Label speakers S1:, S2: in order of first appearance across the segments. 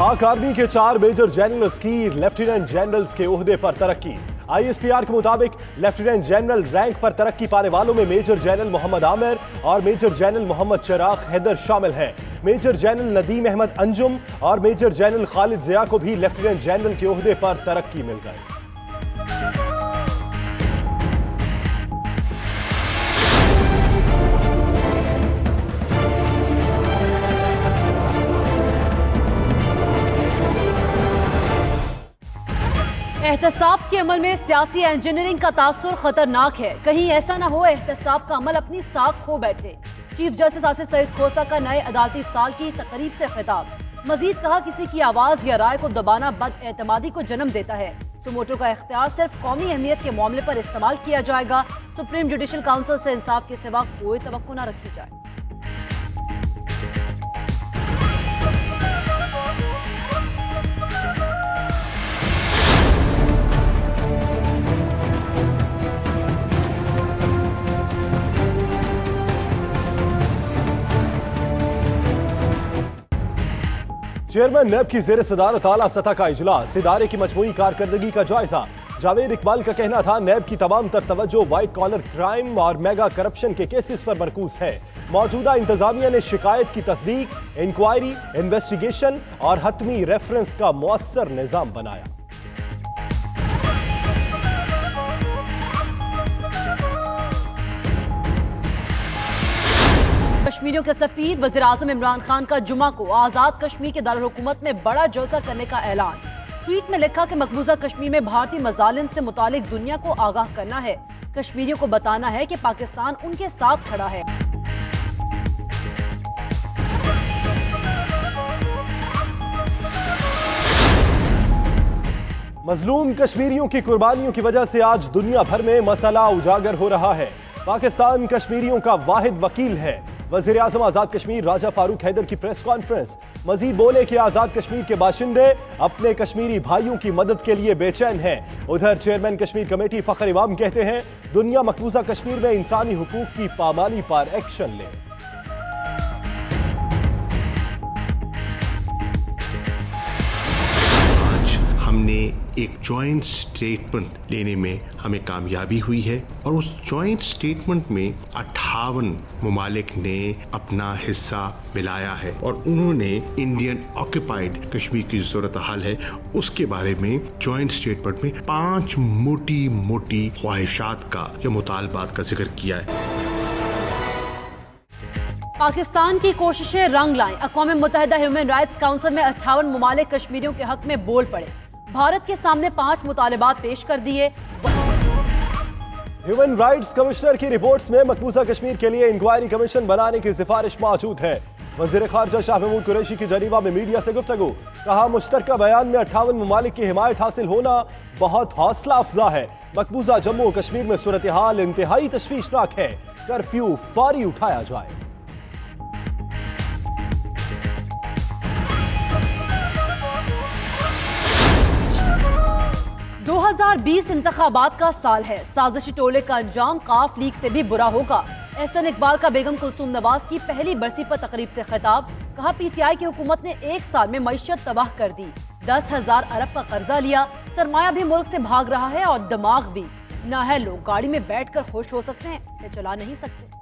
S1: पाक आर्मी के 4 major generals की लेफ्टिनेंट जनरल्स के ओहदे पर तरक्की। आईएसपीआर के मुताबिक लेफ्टिनेंट जनरल रैंक पर तरक्की पाने वालों में मेजर जनरल मोहम्मद आमिर और मेजर जनरल मोहम्मद चिराग हैदर शामिल हैं। मेजर जनरल नदीम अहमद अंजुम और मेजर जनरल खालिद जिया को भी लेफ्टिनेंट जनरल के ओहदे पर तरक्की मिल गई।
S2: एहतसाब के अमल में सियासी इंजीनियरिंग का तासुर खतरनाक है। कहीं ऐसा ना हो एहतसाब का अमल अपनी साख खो बैठे। चीफ जस्टिस आसिफ सईद खोसा का नए अदालती साल की तकरीब से खिताब। मजीद कहा, किसी की आवाज या राय को दबाना बदएतमादी को जन्म देता है। सुमोटो का इख्तियार सिर्फ कौमी अहमियत के मामले पर इस्तेमाल किया जाएगा। सुप्रीम जुडिशल काउंसिल से इंसाफ के सिवा कोई तवक्को न रखी जाए।
S1: चेयरमैन नैब की जेर सदारत आला सतह का इजलास, इदारे की मजमूई कारकर्दगी का जायजा। जावेद इकबाल का कहना था, नैब की तमाम तर तवज्जो व्हाइट कॉलर क्राइम और मेगा करप्शन के केसेस पर मरकूज है। मौजूदा इंतजामिया ने शिकायत की तस्दीक, इंक्वायरी, इन्वेस्टिगेशन और हतमी रेफरेंस का मुअस्सर निजाम बनाया।
S2: कश्मीरियों के सफीर वज़ीर आज़म इमरान खान का जुमा को आजाद कश्मीर के दारुल हुकूमत में बड़ा जलसा करने का ऐलान। ट्वीट में लिखा कि मकबूजा कश्मीर में भारतीय मजालिम से मुतालिक दुनिया को आगाह करना है। कश्मीरियों को बताना है कि पाकिस्तान उनके साथ खड़ा है।
S1: मजलूम कश्मीरियों की कुर्बानियों की वजह से आज दुनिया भर में मसला उजागर हो रहा है। पाकिस्तान कश्मीरियों का वाहिद वकील है। वज़ीर आज़म आज़ाद कश्मीर राजा फारूक हैदर की प्रेस कॉन्फ्रेंस। मजीद बोले कि आज़ाद कश्मीर के बाशिंदे अपने कश्मीरी भाइयों की मदद के लिए बेचैन हैं। उधर चेयरमैन कश्मीर कमेटी फ़खर इमाम कहते हैं, दुनिया मकबूजा कश्मीर में इंसानी हुकूक की पामाली पर एक्शन ले।
S3: हमने एक जॉइंट स्टेटमेंट लेने में हमें कामयाबी हुई है और उस जॉइंट स्टेटमेंट में 58 ममालिक ने अपना हिस्सा मिलाया है और उन्होंने इंडियन ऑक्यूपाइड कश्मीर की सूरत हाल है उसके बारे में जॉइंट स्टेटमेंट में 5 मोटी मोटी ख्वाहिशात का या मुतालबात का जिक्र किया है।
S2: पाकिस्तान की कोशिशें रंग लाएं। अक़वाम मुत्तहिदा ह्यूमन राइट्स काउंसिल में 58 ममालिक कश्मीरियों के हक में बोल पड़े। भारत के सामने 5 मुतालिबात पेश कर दिए।
S1: ह्यूमन राइट्स कमिश्नर की रिपोर्ट्स में मकबूजा कश्मीर के लिए इंक्वायरी कमीशन बनाने की सिफारिश मौजूद है। वज़ीर ख़ारजा शाह महमूद कुरैशी की जनीवा में मीडिया से गुफ्तगू। कहा, मुश्तरका बयान में 58 ममालिक की हिमायत हासिल होना बहुत हौसला अफजा है। मकबूजा जम्मू कश्मीर में सूरत हाल इंतहाई तशवीशनाक है। कर्फ्यू फौरी उठाया जाए।
S2: – 2020 इंतखाबात का साल है। साजिशी टोले का अंजाम काफ लीग से भी बुरा होगा। एहसन इकबाल का बेगम कुलसूम नवाज की पहली बरसी पर तकरीब से खिताब। कहा, पीटीआई की हुकूमत ने 1 साल में मईशत तबाह कर दी। 10,000 अरब का कर्जा लिया। सरमाया भी मुल्क से भाग रहा है और दिमाग भी। ना है लोग गाड़ी में बैठकर खुश हो सकते हैं, इसे चला नहीं सकते।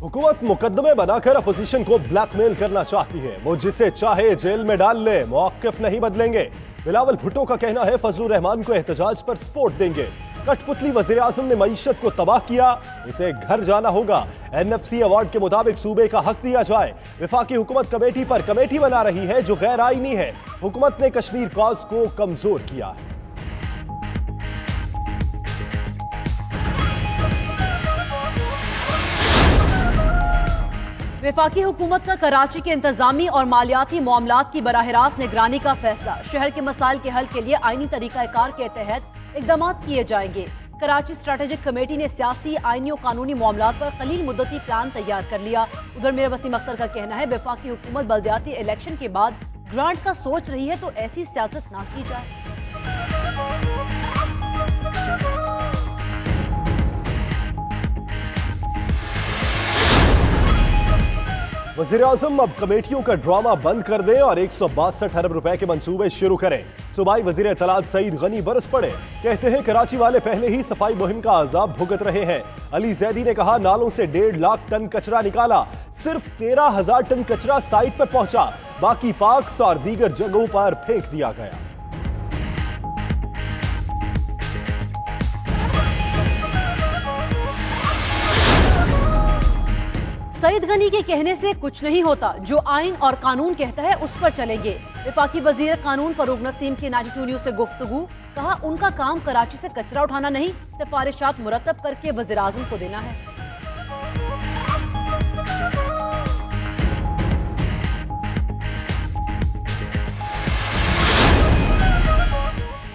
S1: हुकूमत मुकदमे बनाकर अपोजिशन को ब्लैकमेल करना चाहती है। वो जिसे चाहे जेल में डाल ले, मौक़िफ़ नहीं बदलेंगे। बिलावल भुट्टो का कहना है, फजलुर रहमान को एहतजाज पर सपोर्ट देंगे। कठपुतली वज़ीर आज़म ने मईशत को तबाह किया, उसे घर जाना होगा। NFC अवार्ड के मुताबिक सूबे का हक दिया जाए। वफाकी हुकूमत कमेटी पर कमेटी बना रही है जो गैर आईनी है। हुकूमत ने कश्मीर कॉज को कमजोर किया है।
S2: वफाकी हुकूमत का कराची के इंतजामी और मालियाती मामलात की बराह रास्त निगरानी का फैसला। शहर के मसाइल के हल के लिए आईनी तरीक़ाकार के तहत इक़दाम किए जाएंगे। कराची स्ट्रेटेजिक कमेटी ने सियासी, आईनी और कानूनी मामलात पर कलील मुद्दती प्लान तैयार कर लिया। उधर मीर वसीम अख्तर का कहना है, वफाकी हुकूमत बल्दियाती इलेक्शन के बाद ग्रांट का सोच रही है तो ऐसी सियासत ना की जाए।
S1: वज़ीर-ए-आज़म अब कमेटियों का ड्रामा बंद कर दें और 162 अरब रुपए के मंसूबे शुरू करें। सूबाई वज़ीर इत्तलात सईद गनी बरस पड़े, कहते हैं कराची वाले पहले ही सफाई मुहिम का अजाब भुगत रहे हैं। अली जैदी ने कहा नालों से 1.5 लाख टन कचरा निकाला, सिर्फ 13,000 टन कचरा साइट पर पहुंचा, बाकी पार्क्स और दीगर जगहों पर फेंक दिया गया।
S2: सईद गनी के कहने से कुछ नहीं होता, जो आइन और कानून कहता है उस पर चलेंगे। वफाकी वजीर कानून फरूक नसीम की 92 न्यूज से गुफ्तगू, कहा उनका काम कराची से कचरा उठाना नहीं, सिफारिशात मुरतब करके वजीर आजम को देना है।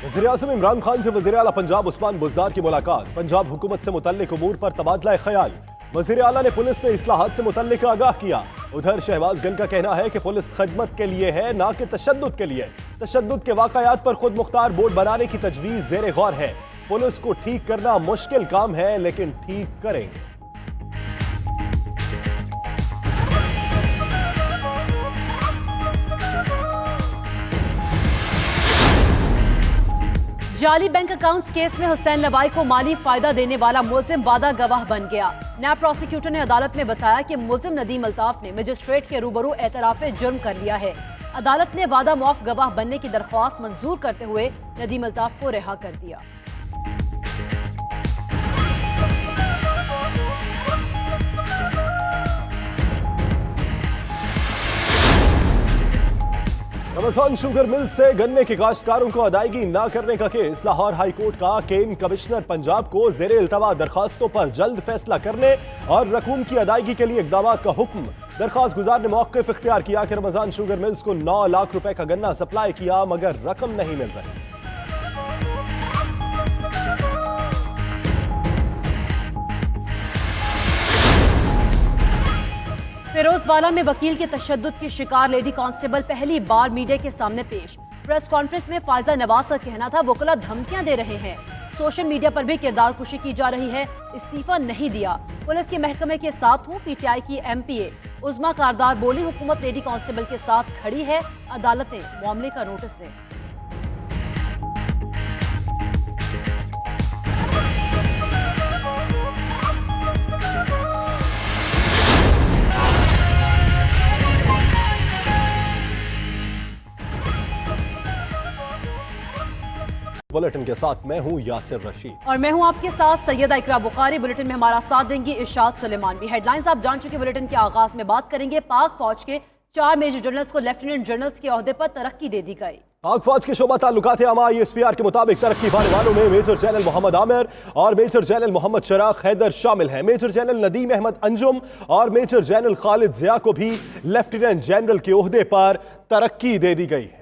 S1: वज़ीर-ए-आज़म इमरान खान से वज़ीर आला पंजाब उस्मान बुज़दार की मुलाकात, पंजाब हुकूमत से मुतल्लिक उमूर पर तबादला ख्याल। वज़ीर आला ने पुलिस में इस्लाहात से मुतल्लिक आगाह किया। उधर शहबाज गिल का कहना है कि पुलिस खिदमत के लिए है, ना कि तशद्दुद के लिए। तशद्दुद के वाक़यात पर खुद मुख्तार बोर्ड बनाने की तजवीज़ ज़ेरे गौर है। पुलिस को ठीक करना मुश्किल काम है, लेकिन ठीक करेंगे।
S2: जाली बैंक अकाउंट्स केस में हुसैन लवाई को माली फायदा देने वाला मुल्जिम वादा गवाह बन गया। नायब प्रोसिक्यूटर ने अदालत में बताया कि मुल्जिम नदीम अल्ताफ ने मजिस्ट्रेट के रूबरू एतराफ जुर्म कर लिया है। अदालत ने वादा मुआफ गवाह बनने की दरख्वास्त मंजूर करते हुए नदीम अल्ताफ को रिहा कर दिया।
S1: रमजान शुगर मिल से गन्ने के काश्तकारों को अदायगी न करने का केस, लाहौर हाई कोर्ट का केन कमिश्नर पंजाब को जेर इल्तवा दरखास्तों पर जल्द फैसला करने और रकूम की अदायगी के लिए इकदाम का हुक्म। दरखास्त गुजार ने मौक़िफ़ इख्तियार किया कि रमजान शुगर मिल्स को 9 लाख रुपए का गन्ना सप्लाई किया, मगर रकम नहीं मिल रही।
S2: फिरोजवाला में वकील के तशद्दुद की शिकार लेडी कांस्टेबल पहली बार मीडिया के सामने पेश। प्रेस कॉन्फ्रेंस में फायजा नवाज का कहना था वकला धमकियां दे रहे हैं। सोशल मीडिया पर भी किरदार कुशी की जा रही है, इस्तीफा नहीं दिया, पुलिस के महकमे के साथ हूं। पीटीआई की एमपीए उज़मा कारदार बोली हुकूमत लेडी कांस्टेबल के साथ खड़ी है, अदालतें मामले का नोटिस लें।
S1: बुलेटिन के साथ मैं हूं यासिर रशीद
S2: और मैं हूं आपके साथ सैयदा इकरा बुखारी। बुलेटिन में हमारा साथ देंगी इरशाद सुलेमान भी। हेडलाइंस आप जान चुके। बुलेटिन के आगाज में बात करेंगे पाक फौज के 4 मेजर जनरल्स को लेफ्टिनेंट जनरल्स के ओहदे पर तरक्की दे दी गई।
S1: पाक फौज के शोबा ताल्लुकात आमा ISPR के मुताबिक तरक्की पाने वालों में मेजर जनरल मोहम्मद आमिर और मेजर जनरल मोहम्मद चिराग हैदर शामिल हैं। मेजर जनरल नदीम अहमद अंजुम और मेजर जनरल खालिद जिया को भी लेफ्टिनेंट जनरल के ओहदे पर तरक्की दे दी गई है।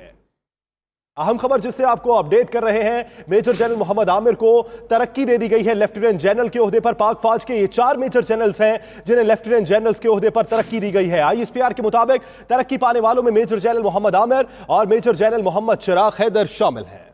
S1: अहम खबर जिससे आपको अपडेट कर रहे हैं, मेजर जनरल मोहम्मद आमिर को तरक्की दे दी गई है लेफ्टिनेंट जनरल के ओहदे पर। पाक फौज के ये 4 मेजर जनरल्स हैं जिन्हें लेफ्टिनेंट जनरल्स के ओहदे पर तरक्की दी गई है। ISPR के मुताबिक तरक्की पाने वालों में मेजर जनरल मोहम्मद आमिर और मेजर जनरल मोहम्मद चिराग हैदर शामिल हैं।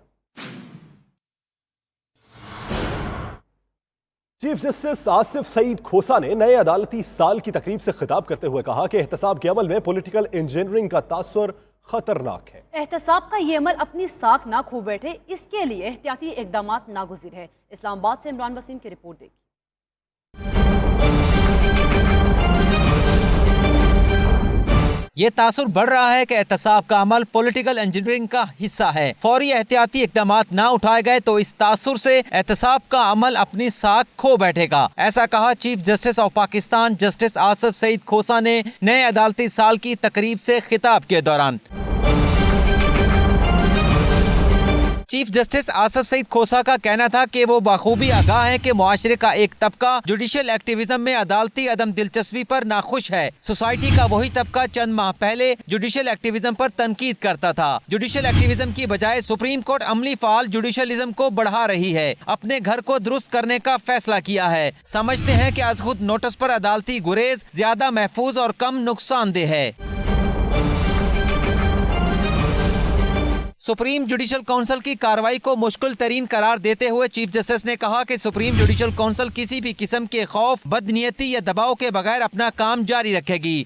S1: चीफ जस्टिस आसिफ सईद खोसा ने नए अदालती साल की तकरीब से खिताब करते हुए कहा कि एहतसाब के अमल में पॉलिटिकल इंजीनियरिंग का तासुर खतरनाक है।
S2: एहतसाब का ये अमल अपनी साख ना खो बैठे, इसके लिए एहतियाती इकदामात नागुज़िर है। इस्लामाबाद से इमरान वसीम की रिपोर्ट देखिए।
S4: ये तासुर बढ़ रहा है कि एहतसाब का अमल पॉलिटिकल इंजीनियरिंग का हिस्सा है। फौरी एहतियाती इकदामात ना उठाए गए तो इस तासुर से एहतसाब का अमल अपनी साख खो बैठेगा। ऐसा कहा chief justice of Pakistan justice Asif Saeed Khosa ने नए अदालती साल की तकरीब से खिताब के दौरान। चीफ जस्टिस आसिफ सईद खोसा का कहना था कि वो बाखूबी आगाह है कि मुआशरे का एक तबका जुडिशियल एक्टिविज्म में अदालती अदम दिलचस्पी पर नाखुश है। सोसाइटी का वही तबका चंद माह पहले जुडिशियल एक्टिविज्म पर तनकीद करता था। जुडिशियल एक्टिविज्म की बजाय सुप्रीम कोर्ट अमली फाल जुडिशलिज्म को बढ़ा रही है, अपने घर को दुरुस्त करने का फैसला किया है। समझते हैं कि आज खुद नोटिस पर अदालती गुरेज ज्यादा महफूज और कम नुकसानदेह है। सुप्रीम जुडिशल काउंसिल की कार्रवाई को मुश्किल तरीन करार देते हुए चीफ जस्टिस ने कहा कि सुप्रीम जुडिशल काउंसिल किसी भी किस्म के खौफ, बदनीयती या दबाव के बगैर अपना काम जारी रखेगी।